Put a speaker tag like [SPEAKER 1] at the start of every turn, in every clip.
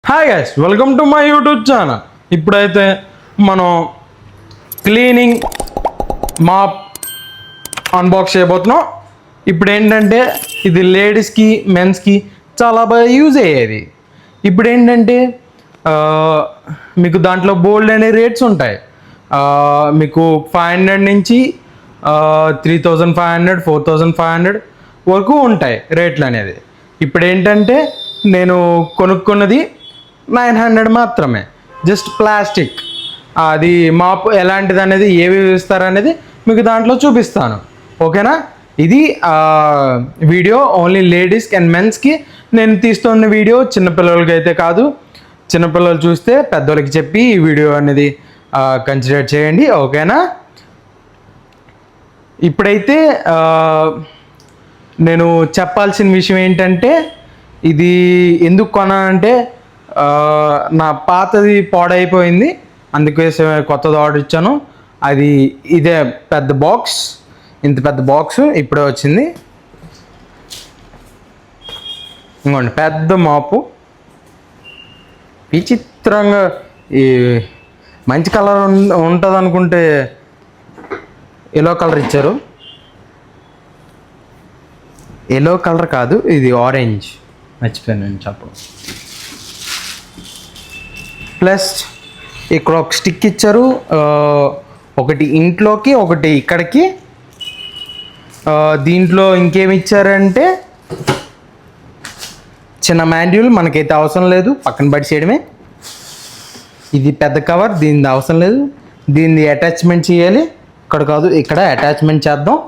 [SPEAKER 1] Hi guys, welcome to my YouTube channel. ఇప్పుడైతే మనం cleaning MOP unbox చేయబోతున్నాం. ఇప్పుడు ఏంటంటే ఇది లేడీస్కి మెన్స్కి చాలా బాగా యూజ్ అయ్యేది. ఇప్పుడు ఏంటంటే మీకు దాంట్లో బోల్డ్ అనే రేట్స్ ఉంటాయి. మీకు 500 నుంచి 3500 4500 వరకు ఉంటాయి రేట్లు అనేది. ఇప్పుడు ఏంటంటే నేను కొనుక్కున్నది 900 మాత్రమే, జస్ట్ ప్లాస్టిక్. అది మాప్ ఎలాంటిది అనేది ఏవి ఇస్తారనేది మీకు దాంట్లో చూపిస్తాను, ఓకేనా. ఇది వీడియో ఓన్లీ లేడీస్కి అండ్ మెన్స్కి నేను తీస్తున్న వీడియో. చిన్నపిల్లలకి అయితే కాదు, చిన్నపిల్లలు చూస్తే పెద్దోళ్ళకి చెప్పి ఈ వీడియో అనేది కన్సిడర్ చేయండి, ఓకేనా. ఇప్పుడైతే నేను చెప్పాల్సిన విషయం ఏంటంటే ఇది ఎందుకు కొన్నానంటే నా పాతది పాడైపోయింది, అందుకోసం కొత్తది ఆర్డర్ ఇచ్చాను. అది ఇదే పెద్ద బాక్స్, ఇంత పెద్ద బాక్స్ ఇప్పుడే వచ్చింది. ఇంకోండి పెద్ద మాపు, విచిత్రంగా ఈ మంచి కలర్ ఉంటుంది అనుకుంటే ఎల్లో కలర్ ఇచ్చారు. ఎల్లో కలర్ కాదు, ఇది ఆరెంజ్, మర్చిపోయాను నేను చెప్పడం. ప్లస్ ఇక్కడ ఒక స్టిక్ ఇచ్చారు, ఒకటి ఇంట్లోకి ఒకటి ఇక్కడికి. దీంట్లో ఇంకేమి ఇచ్చారంటే చిన్న మాన్యువల్, మనకైతే అవసరం లేదు, పక్కన పడిచేయడమే. ఇది పెద్ద కవర్, దీనిది అవసరం లేదు. దీన్ని అటాచ్మెంట్ చేయాలి, ఇక్కడ కాదు ఇక్కడ అటాచ్మెంట్ చేద్దాం.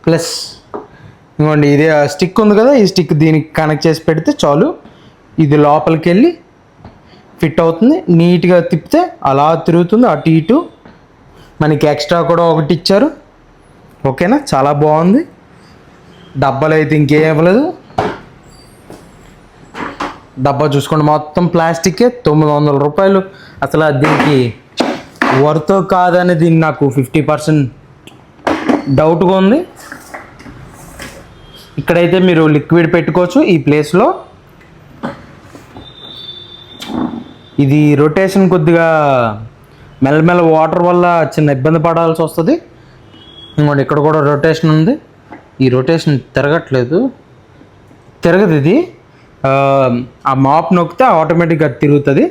[SPEAKER 1] ప్లస్ ఇంకోండి ఇది స్టిక్ ఉంది కదా, ఈ స్టిక్ దీనికి కనెక్ట్ చేసి పెడితే చాలు. ఇది లోపలికి వెళ్ళి ఫిట్ అవుతుంది, నీట్గా తిప్పితే అలా తిరుగుతుంది అటు ఇటు. మనకి ఎక్స్ట్రా కూడా ఒకటి ఇచ్చారు, ఓకేనా. చాలా బాగుంది. డబ్బాలు అయితే ఇంకేం ఇవ్వలేదు. డబ్బా చూసుకోండి, మొత్తం ప్లాస్టికే. 900 రూపాయలు. అసలు దీనికి వర్త్ కాదనేది నాకు 50% డౌట్గా ఉంది. ఇక్కడైతే మీరు లిక్విడ్ పెట్టుకోవచ్చు ఈ ప్లేస్లో. ఇది రొటేషన్ కొద్దిగా మెల్లమెల్ల వాటర్ వల్ల చిన్న ఇబ్బంది పడాల్సి వస్తుంది. ఇంకోండి ఇక్కడ కూడా రొటేషన్ ఉంది. ఈ రొటేషన్ తిరగట్లేదు, తిరగదు ఇది. ఆ మాప్ నొక్కితే ఆటోమేటిక్గా తిరుగుతుంది.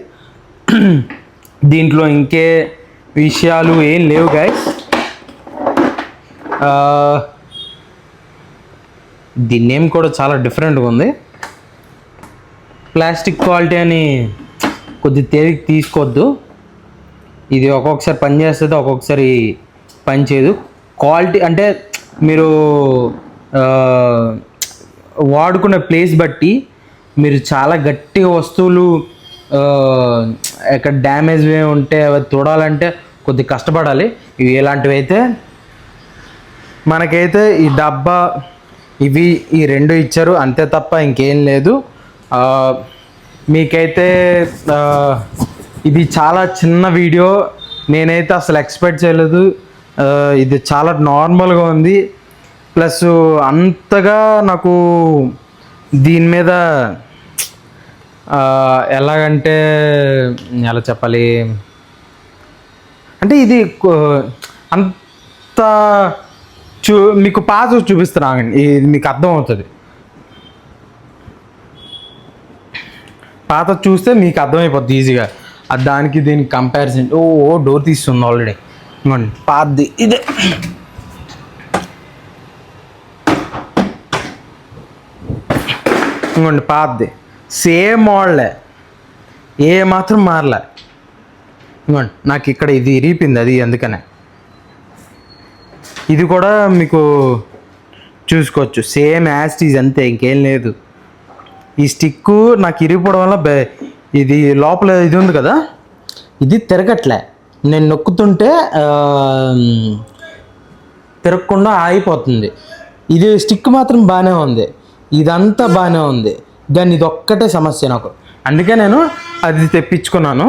[SPEAKER 1] దీంట్లో ఇంకే విషయాలు ఏం లేవు గైస్. దీని నేమ్ కూడా చాలా డిఫరెంట్గా ఉంది. ప్లాస్టిక్ క్వాలిటీ అని కొద్ది తేలిక తీసుకోవద్దు. ఇది ఒక్కొక్కసారి పని చేస్తుంది, ఒక్కొక్కసారి పని చేయదు. క్వాలిటీ అంటే మీరు వాడుకునే ప్లేస్ బట్టి మీరు చాలా గట్టిగా వస్తువులు ఎక్కడ డ్యామేజ్ ఉంటే అవి తోడాలంటే కొద్దిగా కష్టపడాలి. ఇవి ఇలాంటివి అయితే మనకైతే ఈ డబ్బా ఇవి ఈ రెండు ఇచ్చారు అంతే తప్ప ఇంకేం లేదు. మీకైతే ఇది చాలా చిన్న వీడియో, నేనైతే అసలు ఎక్స్పెక్ట్ చేయలేదు. ఇది చాలా నార్మల్గా ఉంది. ప్లస్ అంతగా నాకు దీని మీద ఎలాగంటే ఎలా చెప్పాలి అంటే ఇది అంత మీకు పాస్ చూపిస్తున్నాను, ఇది మీకు అర్థమవుతుంది. పాత చూస్తే మీకు అర్థమైపోద్ది ఈజీగా. దానికి దీనికి కంపారిజన్. డోర్ తీస్తుంది ఆల్రెడీ. ఇవ్వండి పాతది ఇదే. ఇంకోండి పాతది, సేమ్ మోడలే, ఏ మాత్రం మారలే. ఇంకోండి నాకు ఇక్కడ ఇది ఇరిగిపోయింది, అది అందుకనే. ఇది కూడా మీకు చూసుకోవచ్చు, సేమ్ యాస్టీజ్ అంతే, ఇంకేం లేదు. ఈ స్టిక్కు నాకు ఇరిగిపోవడం వల్ల ఇది లోపల ఇది ఉంది కదా, ఇది తిరగట్లే. నేను నొక్కుతుంటే తిరగకుండా ఆగిపోతుంది. ఇది స్టిక్ మాత్రం బాగానే ఉంది, ఇదంతా బాగానే ఉంది, కానీ ఇది ఒక్కటే సమస్య నాకు. అందుకే నేను అది తెప్పించుకున్నాను.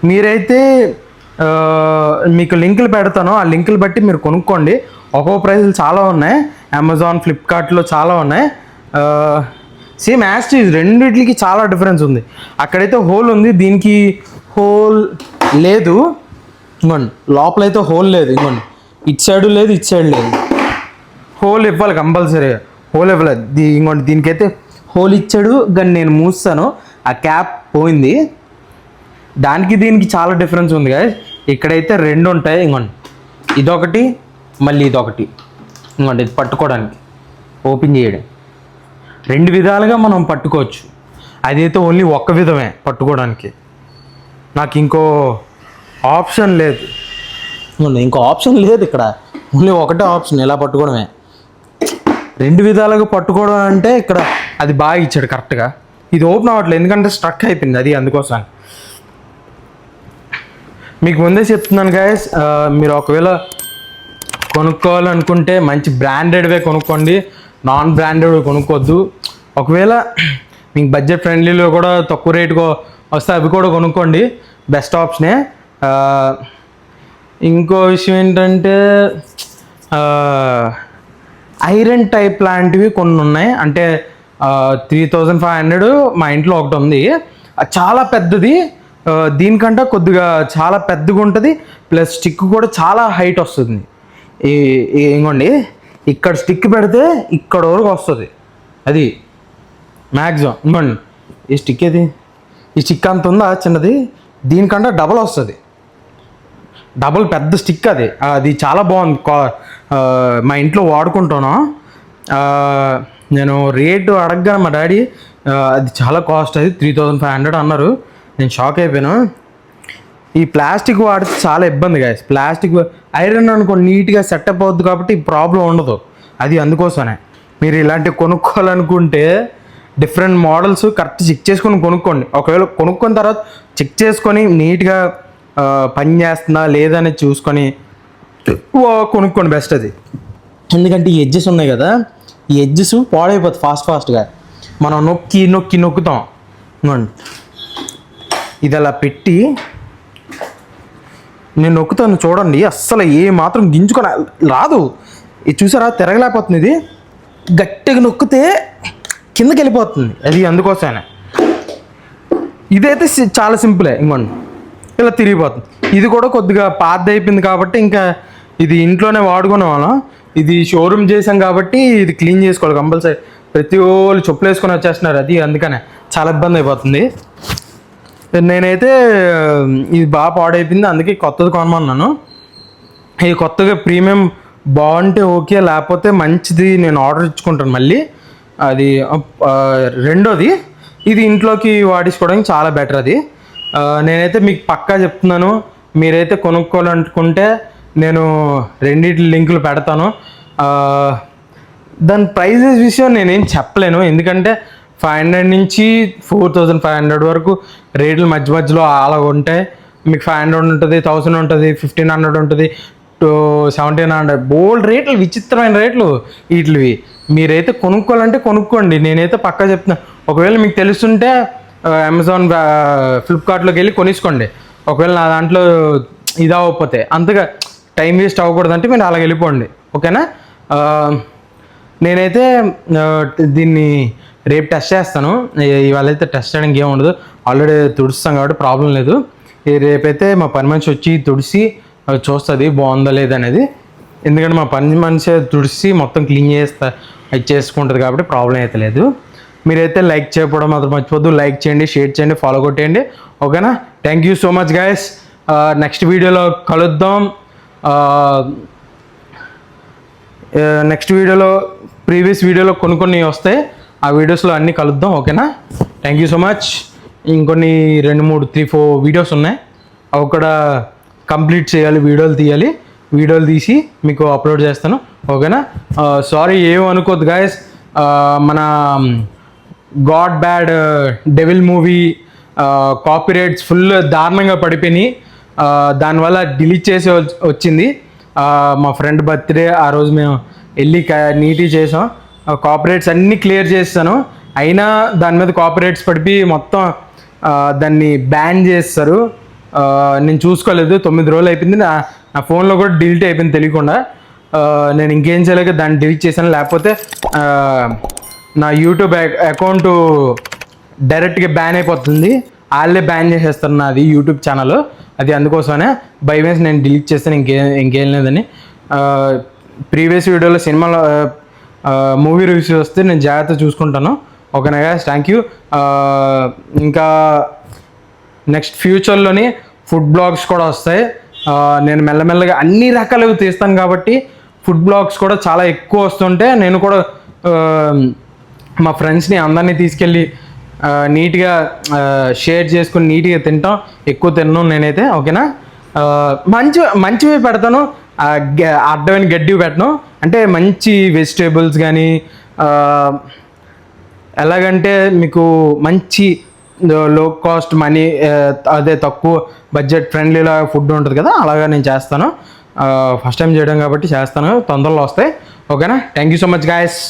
[SPEAKER 1] మీరైతే మీకు లింకులు పెడతాను, ఆ లింకులు బట్టి మీరు కొనుక్కోండి. ఒక్కో ప్రైజులు చాలా ఉన్నాయి, అమెజాన్ ఫ్లిప్కార్ట్లో చాలా ఉన్నాయి. సేమ్ యాస్టీజ్, రెండిట్లకి చాలా డిఫరెన్స్ ఉంది. అక్కడైతే హోల్ ఉంది, దీనికి హోల్ లేదు. ఇంకోండి లోపలైతే హోల్ లేదు, ఇంకోండి ఇటు సైడ్ లేదు, ఇటు సైడ్ లేదు. హోల్ ఇవ్వాలి కంపల్సరీగా, హోల్ ఇవ్వలేదు. ఇంకోండి దీనికైతే హోల్ ఇచ్చాడు, కానీ నేను మూస్తాను, ఆ క్యాప్ పోయింది. దానికి దీనికి చాలా డిఫరెన్స్ ఉంది కదా. ఇక్కడైతే 2 ఉంటాయి, ఇంకోండి ఇదొకటి మళ్ళీ ఇదొకటి. ఇంకోండి ఇది పట్టుకోవడానికి, ఓపెన్ చేయడం, 2 విధాలుగా మనం పట్టుకోవచ్చు. అదైతే ఓన్లీ ఒక్క విధమే పట్టుకోవడానికి. నాకు ఇంకో ఆప్షన్ లేదు, ఇంకో ఆప్షన్ లేదు ఇక్కడ, ఓన్లీ ఒకటే ఆప్షన్, ఇలా పట్టుకోవడమే. 2 విధాలుగా పట్టుకోవడం అంటే ఇక్కడ అది బాగా ఇచ్చాడు కరెక్ట్గా. ఇది ఓపెన్ అవ్వట్లేదు ఎందుకంటే స్ట్రక్ అయిపోయింది, అది అందుకోసం. మీకు ముందే చెప్తున్నాను గాయస్, మీరు ఒకవేళ కొనుక్కోవాలనుకుంటే మంచి బ్రాండెడ్వే కొనుక్కోండి, నాన్ బ్రాండెడ్ కొనుక్కోవద్దు. ఒకవేళ మీకు బడ్జెట్ ఫ్రెండ్లీలో కూడా తక్కువ రేటుకు వస్తే అవి కూడా కొనుక్కోండి, బెస్ట్ ఆప్షనే. ఇంకో విషయం ఏంటంటే ఐరన్ టైప్ లాంటివి కొన్ని ఉన్నాయి, అంటే 3500 మా ఇంట్లో ఒకటి ఉంది, చాలా పెద్దది. దీనికంటే కొద్దిగా చాలా పెద్దగా ఉంటుంది, ప్లస్ స్టిక్ కూడా చాలా హైట్ వస్తుంది. ఇంకోండి ఇక్కడ స్టిక్ పెడితే ఇక్కడ వరకు వస్తుంది, అది మ్యాక్సిమం. ఇంకోండి ఈ స్టిక్ ఏది, ఈ స్టిక్ అంత ఉందా చిన్నది, దీనికంటే డబల్ వస్తుంది, డబల్ పెద్ద స్టిక్ అది. అది చాలా బాగుంది, మా ఇంట్లో వాడుకుంటాను. నేను రేటు అడగగా మా డాడీ అది చాలా కాస్ట్, అది 3500 అన్నారు. నేను షాక్ అయిపోయాను. ఈ ప్లాస్టిక్ వాడితే చాలా ఇబ్బంది గాయస్. ప్లాస్టిక్ ఐరన్ అనుకో నీట్గా సెటప్ అవుద్ది కాబట్టి ప్రాబ్లం ఉండదు, అది అందుకోసమే. మీరు ఇలాంటివి కొనుక్కోవాలనుకుంటే డిఫరెంట్ మోడల్స్ కరెక్ట్ చెక్ చేసుకొని కొనుక్కోండి. ఒకవేళ కొనుక్కున్న తర్వాత చెక్ చేసుకొని నీట్గా పని చేస్తుందా లేదని చూసుకొని కొనుక్కోండి, బెస్ట్ అది. ఎందుకంటే ఈ ఎడ్జెస్ ఉన్నాయి కదా, ఈ ఎడ్జెస్ పాడైపోతుంది ఫాస్ట్గా. మనం నొక్కుతాం. ఇది అలా పెట్టి నేను నొక్కుతాను చూడండి, అస్సలు ఏ మాత్రం గింజుకొని రాదు. ఇది చూసారా తిరగలేకపోతుంది, ఇది గట్టిగా నొక్కితే కిందకి వెళ్ళిపోతుంది, అది అందుకోసమే. ఇదైతే చాలా సింపులే, ఇంకోండి ఇలా తిరిగిపోతుంది. ఇది కూడా కొద్దిగా పాత అయిపోయింది కాబట్టి ఇంకా ఇది ఇంట్లోనే వాడుకునే వాళ్ళం. ఇది షోరూమ్ చేసాం కాబట్టి ఇది క్లీన్ చేసుకోవాలి కంపల్సరీ. ప్రతి వాళ్ళు చెప్పులు వేసుకొని వచ్చేస్తున్నారు, అది అందుకనే చాలా ఇబ్బంది అయిపోతుంది. నేనైతే ఇది బాగా పాడైపోయింది, అందుకే కొత్తది కొనమన్నాను. ఇది కొత్తగా ప్రీమియం బాగుంటే ఓకే, లేకపోతే మంచిది నేను ఆర్డర్ ఇచ్చుకుంటాను మళ్ళీ. అది రెండోది, ఇది ఇంట్లోకి వాడించుకోవడానికి చాలా బెటర్ అది. నేనైతే మీకు పక్కా చెప్తున్నాను, మీరైతే కొనుక్కోవాలనుకుంటే నేను రెండిటి లింకులు పెడతాను. దాని ప్రైజెస్ విషయం నేనేం చెప్పలేను, ఎందుకంటే 500 నుంచి 4500 వరకు రేట్లు మధ్యలో అలా ఉంటాయి. మీకు 500 ఉంటుంది, 1000 ఉంటుంది, 1500 ఉంటుంది, 1700, బోల్డ్ రేట్లు, విచిత్రమైన రేట్లు వీటివి. మీరైతే కొనుక్కోవాలంటే కొనుక్కోండి, నేనైతే పక్కా చెప్తున్నాను. ఒకవేళ మీకు తెలుస్తుంటే అమెజాన్ ఫ్లిప్కార్ట్లోకి వెళ్ళి కొనేసుకోండి. ఒకవేళ నా దాంట్లో ఇది అవ్వకపోతే, అంతగా టైం వేస్ట్ అవ్వకూడదంటే మీరు అలా వెళ్ళిపోండి, ఓకేనా. నేనైతే దీన్ని రేపు టెస్ట్ చేస్తాను, ఇవాళ అయితే టెస్ట్ చేయడానికి ఏమి ఉండదు, ఆల్రెడీ తుడుస్తాం కాబట్టి ప్రాబ్లం లేదు. రేపైతే మా పని మనిషి వచ్చి తుడిసి చూస్తుంది బాగుందా లేదనేది, ఎందుకంటే మా పని మనిషి తుడిసి మొత్తం క్లీన్ అది చేసుకుంటుంది కాబట్టి ప్రాబ్లం అయితే లేదు. మీరైతే లైక్ చేయకపోవడం మాత్రం మర్చిపోద్దు, లైక్ చేయండి, షేర్ చేయండి, ఫాలో కొట్టేయండి, ఓకేనా. Thank you so much guys. Next వీడియోలో కలుద్దాం. నెక్స్ట్ వీడియోలో ప్రీవియస్ వీడియోలో కొన్ని వస్తాయి, ఆ వీడియోస్లో అన్నీ కలుద్దాం, ఓకేనా. Thank you so much. ఇంకొన్ని 2, 3, 3, 4 వీడియోస్ ఉన్నాయి, అవి కూడా కంప్లీట్ చేయాలి, వీడియోలు తీసి మీకు అప్లోడ్ చేస్తాను, ఓకేనా. సారీ ఏమనుకోద్దు గాయస్, మన God bad devil movie copyrights full దారుణంగా పడిపోయినాయి, దానివల్ల డిలీట్ చేసి వచ్చింది. మా ఫ్రెండ్ బర్త్డే ఆ రోజు మేము వెళ్ళి నీట్గా చేసాం, కాపీరైట్స్ అన్నీ క్లియర్ చేస్తాను, అయినా దాని మీద కాపీరైట్స్ పడిపోయి మొత్తం దాన్ని బ్యాన్ చేస్తారు. నేను చూసుకోలేదు, 9 రోజులు అయిపోయింది, నా ఫోన్లో కూడా డిలీట్ అయిపోయింది తెలియకుండా. నేను ఇంకేం చేయలేక దాన్ని డిలీట్ చేశాను, లేకపోతే నా యూట్యూబ్ అకౌంట్ డైరెక్ట్గా బ్యాన్ అయిపోతుంది. వాళ్ళే బ్యాన్ చేసేస్తారు నాది యూట్యూబ్ ఛానల్. అది అందుకోసమే బై మీన్స్ నేను డిలీట్ చేస్తాను, ఇంకేం లేదని. ప్రీవియస్ వీడియోలో సినిమాలో మూవీ రివ్యూస్ వస్తే నేను జాగ్రత్త చూసుకుంటాను. ఓకేనా గైస్, థ్యాంక్ యూ. ఇంకా నెక్స్ట్ ఫ్యూచర్లోని ఫుడ్ బ్లాగ్స్ కూడా వస్తాయి. నేను మెల్లమెల్లగా అన్ని రకాలుగా తీస్తాను కాబట్టి ఫుడ్ బ్లాగ్స్ కూడా చాలా ఎక్కువ వస్తుంటే నేను కూడా మా ఫ్రెండ్స్ని అందరినీ తీసుకెళ్ళి నీట్గా షేర్ చేసుకుని నీట్గా తింటాం. ఎక్కువ తిన్నాను నేనైతే. ఓకేనా, మంచివి పెడతాను, అడ్డమైన గడ్డి పెట్టను. అంటే మంచి వెజిటేబుల్స్ కానీ ఎలాగంటే మీకు మంచి లో కాస్ట్ మనీ, అదే తక్కువ బడ్జెట్ ఫ్రెండ్లీలా ఫుడ్ ఉంటుంది కదా, అలాగా నేను చేస్తాను. ఫస్ట్ టైం చేయడం కాబట్టి చేస్తాను, తొందరలో వస్తాయి. ఓకేనా, thank you so much guys.